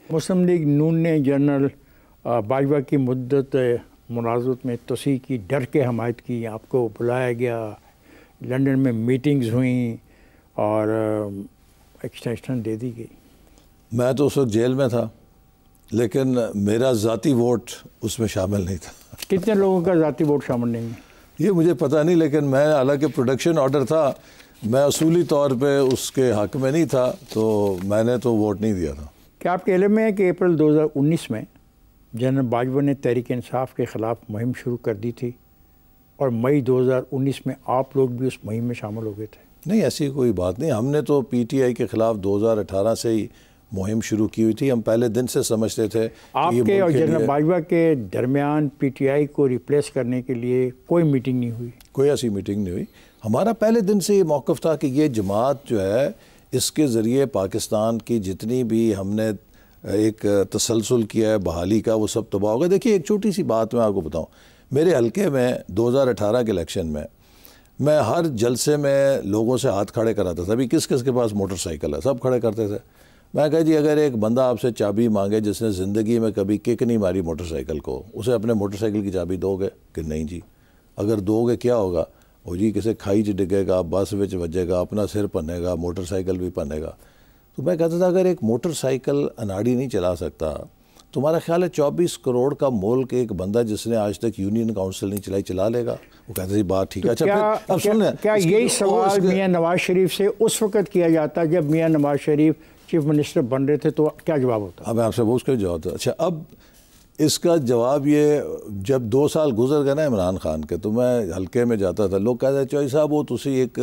مسلم league نون نے general Bajwa کی مدت مناظرت میں توسیع کی، ڈر کے حمایت کی، آپ کو بلایا گیا، لندن میں میٹنگز ہوئیں اور ایکسٹینشن دے دی گئی۔ میں تو اس وقت جیل میں تھا، لیکن میرا ذاتی ووٹ اس میں شامل نہیں تھا۔ کتنے لوگوں کا ذاتی ووٹ شامل نہیں ہے یہ مجھے پتہ نہیں، لیکن میں حالانکہ پروڈکشن آرڈر تھا، میں اصولی طور پہ اس کے حق میں نہیں تھا، تو میں نے تو ووٹ نہیں دیا تھا۔ کیا آپ کے علم میں ہے کہ اپریل 2019 میں جنرل باجوہ نے تحریک انصاف کے خلاف مہم شروع کر دی تھی اور مئی 2019 میں آپ لوگ بھی اس مہم میں شامل ہو گئے تھے؟ نہیں، ایسی کوئی بات نہیں، ہم نے تو پی ٹی آئی کے خلاف 2018 سے ہی مہم شروع کی ہوئی تھی۔ ہم پہلے دن سے سمجھتے تھے آپ کے اور جنرل باجوہ کے درمیان پی ٹی آئی کو ریپلیس کرنے کے لیے کوئی میٹنگ نہیں ہوئی؟ کوئی ایسی میٹنگ نہیں ہوئی۔ ہمارا پہلے دن سے یہ موقف تھا کہ یہ جماعت جو ہے، اس کے ذریعے پاکستان کی جتنی بھی ہم نے ایک تسلسل کیا ہے بحالی کا، وہ سب تباہ ہوگا۔ دیکھیے ایک چھوٹی سی بات میں آپ کو بتاؤں، میرے حلقے میں 2018 کے الیکشن میں ہر جلسے میں لوگوں سے ہاتھ کھڑے کراتا تھا، ابھی کس کس کے پاس موٹر سائیکل ہے، سب کھڑے کرتے تھے۔ میں کہا جی اگر ایک بندہ آپ سے چابی مانگے جس نے زندگی میں کبھی کک نہیں ماری موٹر سائیکل کو، اسے اپنے موٹر سائیکل کی چابی دو گے کہ نہیں جی؟ اگر دو گے کیا ہوگا؟ وہ جی کسی کھائی چ ڈگے گا، بس وچ وجے گا، اپنا سر پنے گا، موٹر سائیکل بھی پنے گا۔ تو میں کہتا تھا اگر ایک موٹر سائیکل اناڑی نہیں چلا سکتا، تمہارا خیال ہے 24 کروڑ کا ملک ایک بندہ جس نے آج تک یونین کاؤنسل نہیں چلائی چلا لے گا؟ وہ کہتے ہیں بات ٹھیک ہے۔ اچھا پھر اب سن لیں، کیا یہی سوال میاں نواز شریف سے اس وقت کیا جاتا جب میاں نواز شریف چیف منسٹر بن رہے تھے تو کیا جواب ہوتا؟ اب آپ سے وہ اس کا جواب تھا۔ اچھا اب اس کا جواب یہ، جب 2 سال گزر گئے نا عمران خان کے، تو میں حلقے میں جاتا تھا، لوگ کہتے ہیں چوئی صاحب وہ تسی ایک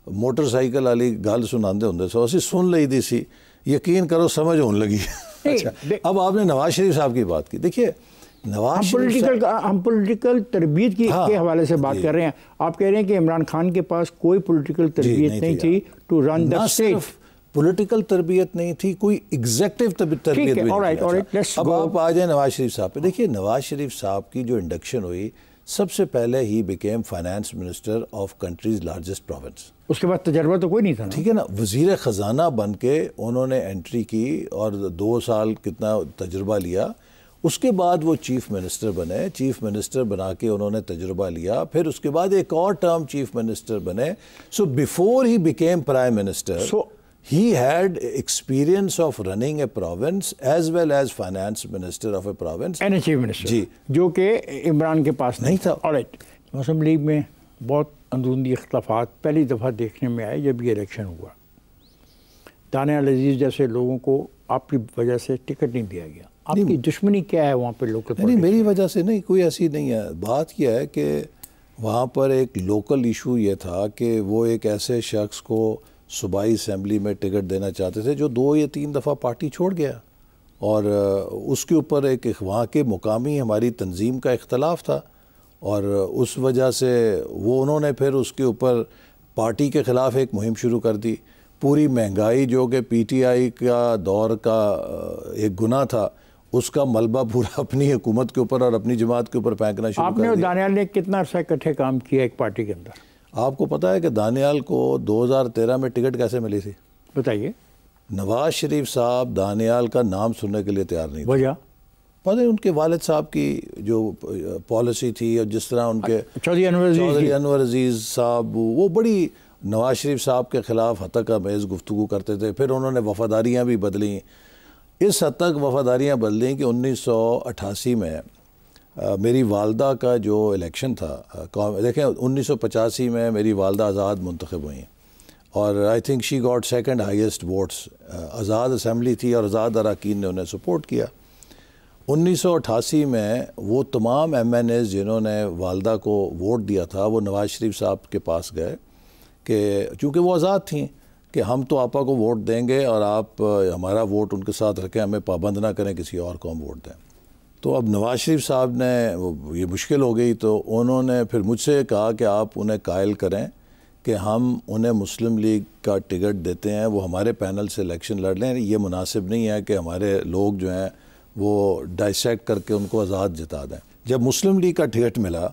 موٹر سائیکل والی گل سناندے ہوندے سو، اسی سن لئی دی سی، یقین کرو سمجھ ہون لگی۔ اچھا اب آپ نے نواز شریف صاحب کی بات کی، دیکھیے نواز شریف ہم پولیٹیکل تربیت کے حوالے سے بات کر رہے ہیں۔ آپ کہہ رہے ہیں کہ عمران خان کے پاس کوئی پولیٹیکل تربیت نہیں تھی to run the state. Political تربیت نہیں تھی، کوئی ایگزیکٹو تربیت بھی نہیں تھی۔ اب آپ آ جائیں نواز شریف صاحب پہ، دیکھیے نواز شریف صاحب کی جو انڈکشن ہوئی، سب سے پہلے ہی became finance minister of country's largest province. اس کے بعد تجربہ تو کوئی نہیں تھا نا، ٹھیک ہے نا، وزیر خزانہ بن کے انہوں نے انٹری کی اور 2 سال کتنا تجربہ لیا۔ اس کے بعد وہ چیف منسٹر بنے، چیف منسٹر بنا کے انہوں نے تجربہ لیا، پھر اس کے بعد ایک اور ٹرم چیف منسٹر بنے۔ So before he became prime minister he had experience of running a province as well as finance minister of a province and a chief minister جی، جو کہ عمران کے پاس نہیں تھا۔ alright، مسلم لیگ میں بہت اندرونی اختلافات پہلی دفعہ دیکھنے میں آئے جب یہ الیکشن ہوا۔ دانیال عزیز جیسے لوگوں کو آپ کی وجہ سے ٹکٹ نہیں دیا گیا۔ آپ کی دشمنی کیا ہے وہاں پہ لوکل؟ نہیں میری وجہ سے نہیں، کوئی ایسی نہیں ہے۔ بات یہ ہے کہ وہاں پر ایک لوکل ایشو یہ تھا کہ وہ ایک ایسے شخص کو صوبائی اسمبلی میں ٹکٹ دینا چاہتے تھے جو 2 یا 3 دفعہ پارٹی چھوڑ گیا، اور اس کے اوپر ایک وہاں کے مقامی ہماری تنظیم کا اختلاف تھا، اور اس وجہ سے وہ انہوں نے پھر اس کے اوپر پارٹی کے خلاف ایک مہم شروع کر دی۔ پوری مہنگائی جو کہ پی ٹی آئی کا دور کا ایک گناہ تھا، اس کا ملبہ پورا اپنی حکومت کے اوپر اور اپنی جماعت کے اوپر پھینکنا شروع کر دیا۔ آپ نے دانیال نے کتنا عرصہ اکٹھے کام کیا ایک پارٹی کے اندر؟ آپ کو پتہ ہے کہ دانیال کو 2013 میں ٹکٹ کیسے ملی تھی؟ بتائیے۔ نواز شریف صاحب دانیال کا نام سننے کے لیے تیار نہیں تھے۔ وجہ؟ پتہ ہے ان کے والد صاحب کی جو پالیسی تھی، اور جس طرح ان کے چودھری انور عزیز صاحب وہ بڑی نواز شریف صاحب کے خلاف حتک آمیز گفتگو کرتے تھے۔ پھر انہوں نے وفاداریاں بھی بدلیں، اس حد تک وفاداریاں بدلیں کہ 1988 میں میری والدہ کا جو الیکشن تھا، دیکھیں 1985 میں میری والدہ آزاد منتخب ہوئیں، اور I think she got second highest votes. Azad assembly تھی اور آزاد اراکین نے انہیں سپورٹ کیا۔ 1988 میں وہ تمام ایم این ایز جنہوں نے والدہ کو ووٹ دیا تھا، وہ نواز شریف صاحب کے پاس گئے کہ چونکہ وہ آزاد تھیں کہ ہم تو آپا کو ووٹ دیں گے اور آپ ہمارا ووٹ ان کے ساتھ رکھیں، ہمیں پابند نہ کریں کسی اور کو ہم ووٹ دیں۔ تو اب نواز شریف صاحب نے یہ مشکل ہو گئی، تو انہوں نے پھر مجھ سے کہا کہ آپ انہیں قائل کریں کہ ہم انہیں مسلم لیگ کا ٹکٹ دیتے ہیں، وہ ہمارے پینل سے الیکشن لڑ لیں۔ یہ مناسب نہیں ہے کہ ہمارے لوگ جو ہیں وہ ڈائسیکٹ کر کے ان کو آزاد جتا دیں۔ جب مسلم لیگ کا ٹکٹ ملا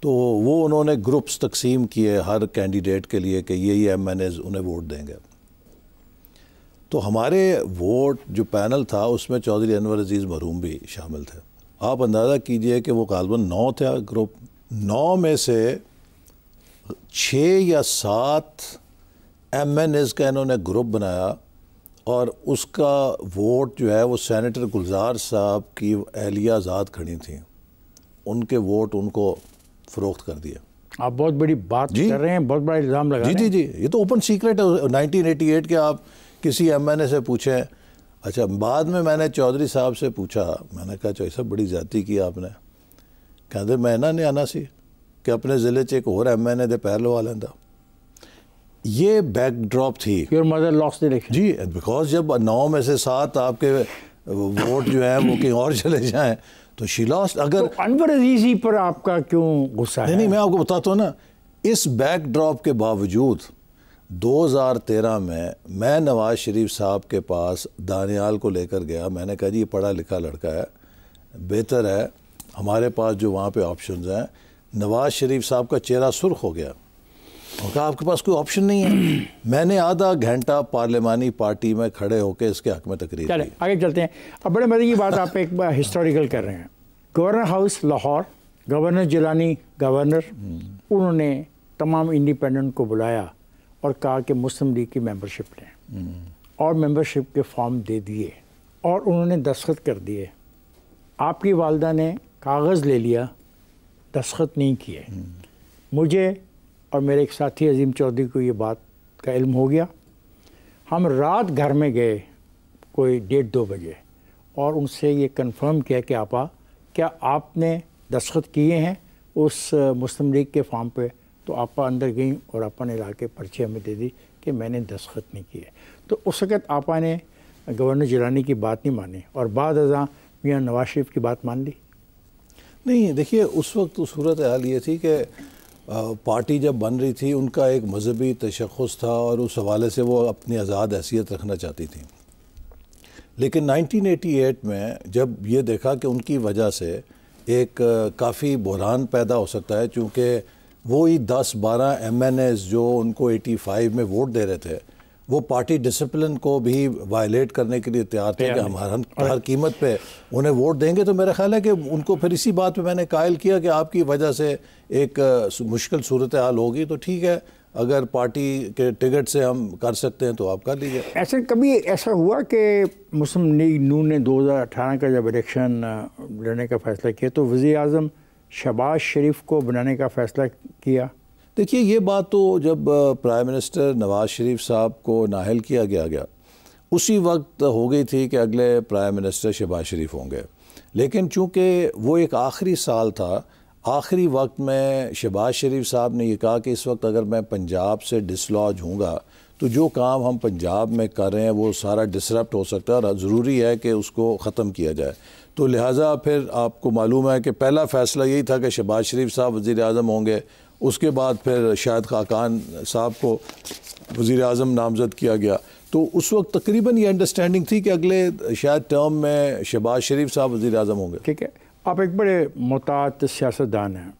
تو وہ انہوں نے گروپس تقسیم کیے ہر کینڈیڈیٹ کے لیے کہ یہ ایم این ایز انہیں ووٹ دیں گے۔ تو ہمارے ووٹ جو پینل تھا اس میں چودھری انور عزیز مرحوم بھی شامل تھے. آپ اندازہ کیجئے کہ وہ غالباً 9 تھا گروپ, 9 میں سے 6 یا 7 ایم این ایز کا انہوں نے گروپ بنایا, اور اس کا ووٹ جو ہے وہ سینیٹر گلزار صاحب کی اہلیہ آزاد کھڑی تھیں, ان کے ووٹ ان کو فروخت کر دیا. آپ بہت بڑی بات کر رہے ہیں, بہت بڑا الزام لگا رہے ہیں. جی یہ تو اوپن سیکرٹ ہے 1988 کے. آپ کسی ایم این اے سے پوچھیں. اچھا بعد میں نے چودھری صاحب سے پوچھا, میں نے کہا چوہدری صاحب بڑی زیادتی کی آپ نے. کہتے میں نہ نہیں آنا سی کہ اپنے ضلع چ ایک اور ایم این اے دے پیر لوا لینا. یہ بیک ڈراپ تھی. Your mother lost the election. جی بیکاز جب 9 میں سے 7 آپ کے ووٹ جو ہیں وہ کہیں اور چلے جائیں تو شی لاسٹ. اگر انور عزیزی پر آپ کا کیوں غصہ ہے؟ نہیں میں آپ کو بتاتا ہوں نا, اس بیک ڈراپ کے باوجود 2013 میں نواز شریف صاحب کے پاس دانیال کو لے کر گیا. میں نے کہا جی یہ پڑھا لکھا لڑکا ہے, بہتر ہے ہمارے پاس جو وہاں پہ آپشنز ہیں. نواز شریف صاحب کا چہرہ سرخ ہو گیا, اور کہا آپ کے پاس کوئی آپشن نہیں ہے. میں نے آدھا گھنٹہ پارلیمانی پارٹی میں کھڑے ہو کے اس کے حق میں تقریر کی. آگے چلتے ہیں. اب بڑے مزے کی بات آپ ایک ہسٹوریکل کر رہے ہیں. Governor house Lahore, governor Jilani governor, انہوں نے تمام انڈیپینڈنٹ کو بلایا اور کہا کہ مسلم لیگ کی ممبرشپ لیں, اور ممبرشپ کے فارم دے دیے, اور انہوں نے دستخط کر دیے. آپ کی والدہ نے کاغذ لے لیا, دستخط نہیں کیے. مجھے اور میرے ایک ساتھی عظیم چودھری کو یہ بات کا علم ہو گیا. ہم رات گھر میں گئے کوئی 1:30-2 بجے, اور ان سے یہ کنفرم کیا کہ آپا کیا آپ نے دستخط کیے ہیں اس مسلم لیگ کے فارم پہ؟ تو آپا اندر گئیں اور آپا نے لا کے پرچی ہمیں دے دی کہ میں نے دستخط نہیں کیے. تو اس وقت آپا نے گورنر جیلانی کی بات نہیں مانی, اور بعد ازاں میاں نواز شریف کی بات مان لی. نہیں دیکھیے, اس وقت صورت حال یہ تھی کہ پارٹی جب بن رہی تھی ان کا ایک مذہبی تشخص تھا, اور اس حوالے سے وہ اپنی آزاد حیثیت رکھنا چاہتی تھیں. لیکن 1988 میں جب یہ دیکھا کہ ان کی وجہ سے ایک کافی بحران پیدا ہو سکتا ہے, چونکہ وہی 10-12 ایم این ایز جو ان کو 85 میں ووٹ دے رہے تھے, وہ پارٹی ڈسپلن کو بھی وائلیٹ کرنے کے لیے تیار تھے کہ ہم ہر قیمت پہ انہیں ووٹ دیں گے. تو میرا خیال ہے کہ ان کو پھر اسی بات پہ میں نے قائل کیا کہ آپ کی وجہ سے ایک مشکل صورتحال ہوگی, تو ٹھیک ہے اگر پارٹی کے ٹکٹ سے ہم کر سکتے ہیں تو آپ کر لیجیے. ایسے کبھی ایسا ہوا کہ مسلم لیگ نون نے 2018 کا جب الیکشن لڑنے کا فیصلہ کیا تو وزیر اعظم شہباز شریف کو بنانے کا فیصلہ کیا؟ دیکھیے یہ بات تو جب پرائم منسٹر نواز شریف صاحب کو نااہل کیا گیا اسی وقت ہو گئی تھی کہ اگلے پرائم منسٹر شہباز شریف ہوں گے. لیکن چونکہ وہ ایک آخری سال تھا, آخری وقت میں شہباز شریف صاحب نے یہ کہا کہ اس وقت اگر میں پنجاب سے ڈسلوج ہوں گا تو جو کام ہم پنجاب میں کر رہے ہیں وہ سارا ڈسرپٹ ہو سکتا ہے, اور ضروری ہے کہ اس کو ختم کیا جائے. تو لہٰذا پھر آپ کو معلوم ہے کہ پہلا فیصلہ یہی تھا کہ شہباز شریف صاحب وزیر اعظم ہوں گے. اس کے بعد پھر شاہد خاقان صاحب کو وزیر اعظم نامزد کیا گیا. تو اس وقت تقریباً یہ انڈرسٹینڈنگ تھی کہ اگلے شاید ٹرم میں شہباز شریف صاحب وزیر اعظم ہوں گے. ٹھیک ہے, آپ ایک بڑے محتاط سیاستدان ہیں,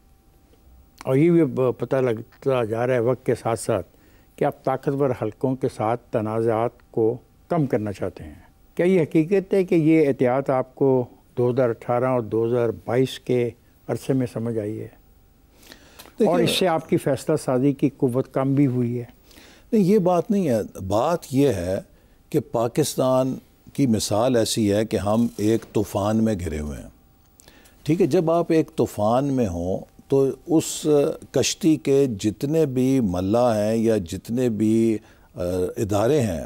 اور یہ بھی پتہ لگتا جا رہا ہے وقت کے ساتھ ساتھ کہ آپ طاقتور حلقوں کے ساتھ تنازعات کو کم کرنا چاہتے ہیں. کیا یہ حقیقت ہے کہ یہ احتیاط آپ کو 2018 اور 2022 کے عرصے میں سمجھ آئی ہے, اور اس سے آپ کی فیصلہ سازی کی قوت کم بھی ہوئی ہے؟ نہیں یہ بات نہیں ہے. بات یہ ہے کہ پاکستان کی مثال ایسی ہے کہ ہم ایک طوفان میں گھرے ہوئے ہیں. ٹھیک ہے, جب آپ ایک طوفان میں ہوں تو اس کشتی کے جتنے بھی ملا ہیں یا جتنے بھی ادارے ہیں,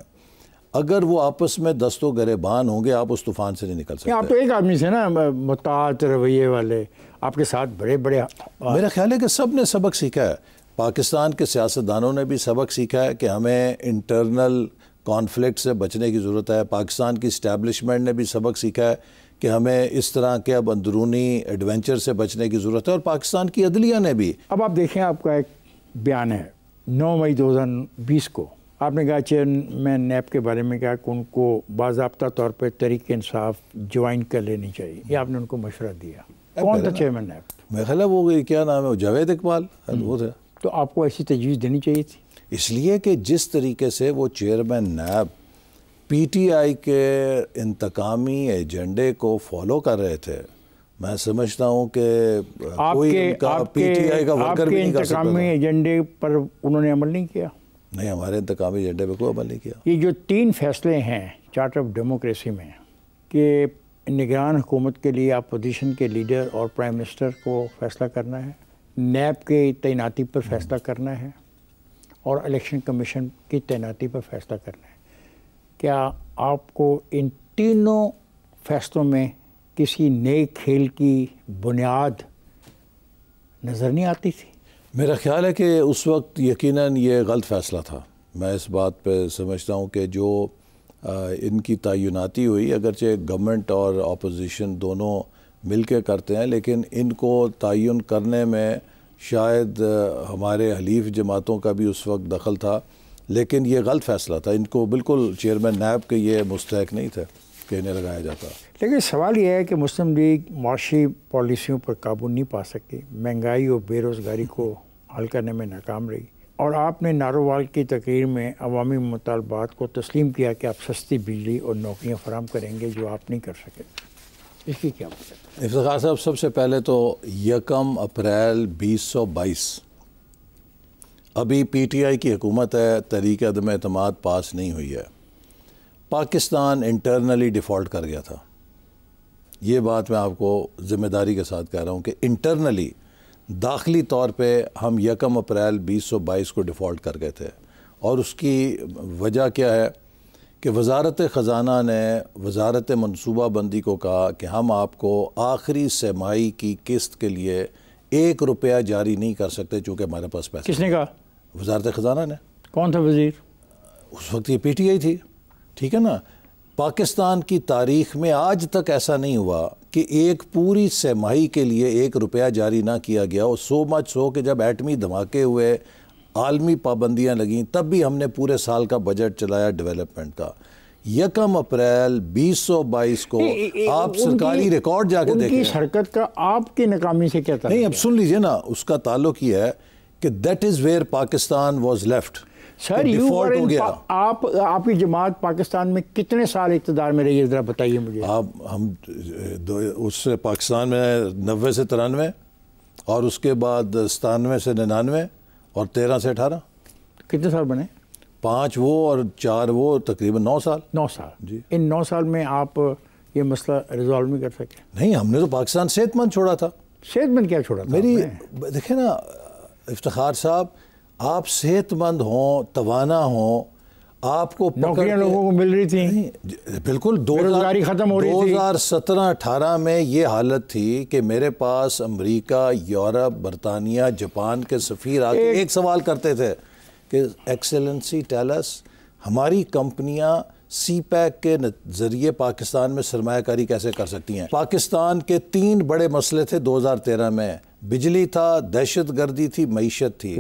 اگر وہ آپس میں دست و گریبان ہوں گے آپ اس طوفان سے نہیں نکل سکتے. آپ تو ایک آدمی سے نا محتاط رویے والے, آپ کے ساتھ بڑے میرا خیال ہے کہ سب نے سبق سیکھا ہے. پاکستان کے سیاستدانوں نے بھی سبق سیکھا ہے کہ ہمیں انٹرنل کانفلکٹ سے بچنے کی ضرورت ہے. پاکستان کی اسٹیبلشمنٹ نے بھی سبق سیکھا ہے کہ ہمیں اس طرح کے اب اندرونی ایڈونچر سے بچنے کی ضرورت ہے, اور پاکستان کی عدلیہ نے بھی. اب آپ دیکھیں, آپ کا ایک بیان ہے 9 مئی 2020 کو, آپ نے کہا چیئرمین نیب کے بارے میں کہا کہ ان کو باضابطہ طور پہ تحریک انصاف جوائن کر لینی چاہیے, یہ آپ نے ان کو مشورہ دیا. کون تھا چیئرمین نیب؟ میرا خیال ہے وہ کیا نام ہے, جاوید اقبال وہ تھا. تو آپ کو ایسی تجویز دینی چاہیے تھی, اس لیے کہ جس طریقے سے وہ chairman NAB P T I کے انتقامی ایجنڈے کو فالو کر رہے تھے. میں سمجھتا ہوں کہ کوئی ان کا پی ٹی آئی کا ورکر بھی نہیں کر سکتا. انتقامی ایجنڈے پر انہوں نے عمل نہیں کیا. نہیں, ہمارے انتقامی ایجنڈے پہ کوئی عمل نہیں کیا. یہ جو 3 فیصلے ہیں چارٹر آف ڈیموکریسی میں کہ نگران حکومت کے لیے اپوزیشن کے لیڈر اور پرائم منسٹر کو فیصلہ کرنا ہے, نیب کے تعیناتی پر فیصلہ کرنا ہے, اور الیکشن کمیشن کی تعیناتی پر فیصلہ کرنا ہے, کیا آپ کو ان تینوں فیصلوں میں کسی نئے کھیل کی بنیاد نظر نہیں آتی تھی؟ میرا خیال ہے کہ اس وقت یقیناً یہ غلط فیصلہ تھا. میں اس بات پہ سمجھتا ہوں کہ جو ان کی تعیناتی ہوئی, اگرچہ گورنمنٹ اور اپوزیشن دونوں مل کے کرتے ہیں, لیکن ان کو تعین کرنے میں شاید ہمارے حلیف جماعتوں کا بھی اس وقت دخل تھا, لیکن یہ غلط فیصلہ تھا. ان کو بالکل چیئرمین نیب کے یہ مستحق نہیں تھے کہ انہیں لگایا جاتا. لیکن سوال یہ ہے کہ مسلم لیگ معاشی پالیسیوں پر قابو نہیں پا سکی, مہنگائی اور بے روزگاری کو حل کرنے میں ناکام رہی, اور آپ نے نارووال کی تقریر میں عوامی مطالبات کو تسلیم کیا کہ آپ سستی بجلی اور نوکریاں فراہم کریں گے جو آپ نہیں کر سکے. اس کی کیا بات ہے؟ افتخار صاحب, سب سے پہلے تو 1 اپریل 2022 ابھی پی ٹی آئی کی حکومت ہے, تحریک عدم اعتماد پاس نہیں ہوئی ہے. پاکستان انٹرنلی ڈیفالٹ کر گیا تھا. یہ بات میں آپ کو ذمہ داری کے ساتھ کہہ رہا ہوں کہ انٹرنلی داخلی طور پہ ہم 1 اپریل 2022 کو ڈیفالٹ کر گئے تھے. اور اس کی وجہ کیا ہے کہ وزارت خزانہ نے وزارت منصوبہ بندی کو کہا کہ ہم آپ کو آخری سہ-ماہی کی قسط کے لیے 1 روپیہ جاری نہیں کر سکتے چونکہ ہمارے پاس پیسے. کس نے کہا؟ وزارت خزانہ نے. کون تھا وزیر؟ اس وقت یہ پی ٹی آئی تھی. ٹھیک ہے نا. پاکستان کی تاریخ میں آج تک ایسا نہیں ہوا کہ ایک پوری سہ-ماہی کے لیے 1 روپیہ جاری نہ کیا گیا. اور سو مچ سو کہ جب ایٹمی دھماکے ہوئے, عالمی پابندیاں لگیں, تب بھی ہم نے پورے سال کا بجٹ چلایا ڈیولپمنٹ کا. 1 اپریل 2022 کو آپ سرکاری ریکارڈ جا کے دیکھیں. ان کی حرکت کا آپ کی ناکامی سے کیا تعلق؟ نہیں, اب سن لیجئے نا, اس کا تعلق یہ ہے کہ that is where Pakistan was left. Sir default ہو گیا. آپ کی جماعت پاکستان میں کتنے سال اقتدار میں رہی ہے, ذرا بتائیے مجھے. ہم اس سے پاکستان میں 90 سے 93, اور اس کے بعد 97 سے 99, اور 13 سے 18. کتنے سال بنے؟ 5 وہ اور 4 وہ, تقریباً 9 سال. 9 سال جی. ان 9 سال میں آپ یہ مسئلہ ریزالو نہیں کر سکے؟ نہیں, ہم نے تو پاکستان صحت مند چھوڑا تھا. صحت مند کیا چھوڑا تھا؟ میری دیکھیں نا افتخار صاحب, آپ صحت مند ہوں, توانا ہوں, آپ کو نوکریاں لوگوں کو مل رہی تھیں, بالکل. بیروزگاری ختم ہو رہی تھی. 2017-18 میں یہ حالت تھی کہ میرے پاس امریکہ, یورپ, برطانیہ, جاپان کے سفیر آ کے ایک سوال کرتے تھے کہ ایکسیلنسی ٹیل اس, ہماری کمپنیاں سی پیک کے ذریعے پاکستان میں سرمایہ کاری کیسے کر سکتی ہیں. پاکستان کے 3 بڑے مسئلے تھے 2013 میں, بجلی تھا, دہشت گردی تھی, معیشت تھی.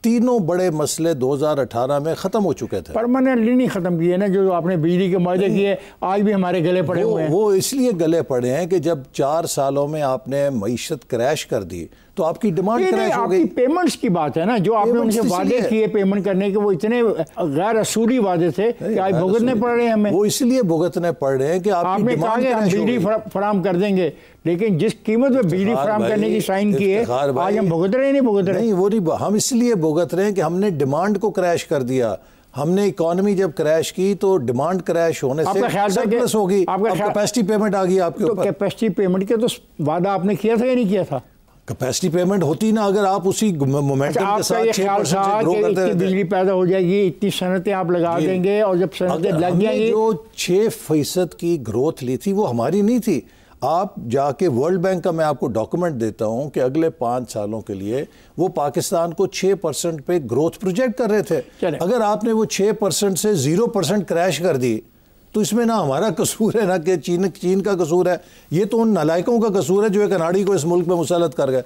تینوں بڑے مسئلے 2018 میں ختم ہو چکے تھے. پرماننٹلی نہیں ختم کیے نا, جو آپ نے بجلی کے معاہدے کیے آج بھی ہمارے گلے پڑے ہوئے ہیں. وہ اس لیے گلے پڑے ہیں کہ جب 4 سالوں میں آپ نے معیشت کریش کر دی تو آپ کی ڈیمانڈ کریش ہو گئی. آپ کی پیمنٹس کی بات ہے نا, جو آپ نے ان سے وعدے کیے پیمنٹ کرنے کے, وہ اتنے غیر اصولی وعدے تھے کہ آج بھگتنے پڑ رہے ہیں ہمیں. وہ اس لیے بھگتنے پڑ رہے ہیں کہ آپ نے کہا کہ ہم بجلی فراہم کر دیں گے, لیکن جس قیمت میں بجلی فراہم کرنے کی سائن کی ہے آج ہم بھگت رہے ہیں. نہیں بھگت رہے. نہیں, وہ نہیں, ہم اس لیے بھگت رہے ہیں کہ ہم نے ڈیمانڈ کو کریش کر دیا. ہم نے اکانومی جب کریش کی تو ڈیمانڈ کریش ہونے سے سرپلس ہوگی, اب کیپیسٹی پیمنٹ آ گئی آپ کے اوپر. کیپیسٹی پیمنٹ کے تو وعدہ آپ نے کیا تھا یا نہیں کیا تھا؟ کیپیسٹی پیمنٹ ہوتی نا اگر آپ اسی مومنٹم کے ساتھ 6% سے گرو کرتے رہتے. بجلی پیدا ہو جائے گی, اتنی صنعتیں آپ لگا دیں گے, اور جب صنعتیں لگ جائیں گی. جو 6% کی گروتھ لی تھی وہ ہماری نہیں تھی. آپ جا کے ورلڈ بینک کا میں آپ کو ڈاکومنٹ دیتا ہوں کہ اگلے 5 سالوں کے لیے وہ پاکستان کو 6% پہ گروتھ پروجیکٹ کر رہے تھے. اگر آپ نے وہ 6% سے 0% کریش کر دی تو اس میں نہ ہمارا قصور ہے نہ کہ چین کا قصور ہے. یہ تو ان نالائکوں کا قصور ہے جو ایک اناڑی کو اس ملک میں مسلط کر گئے.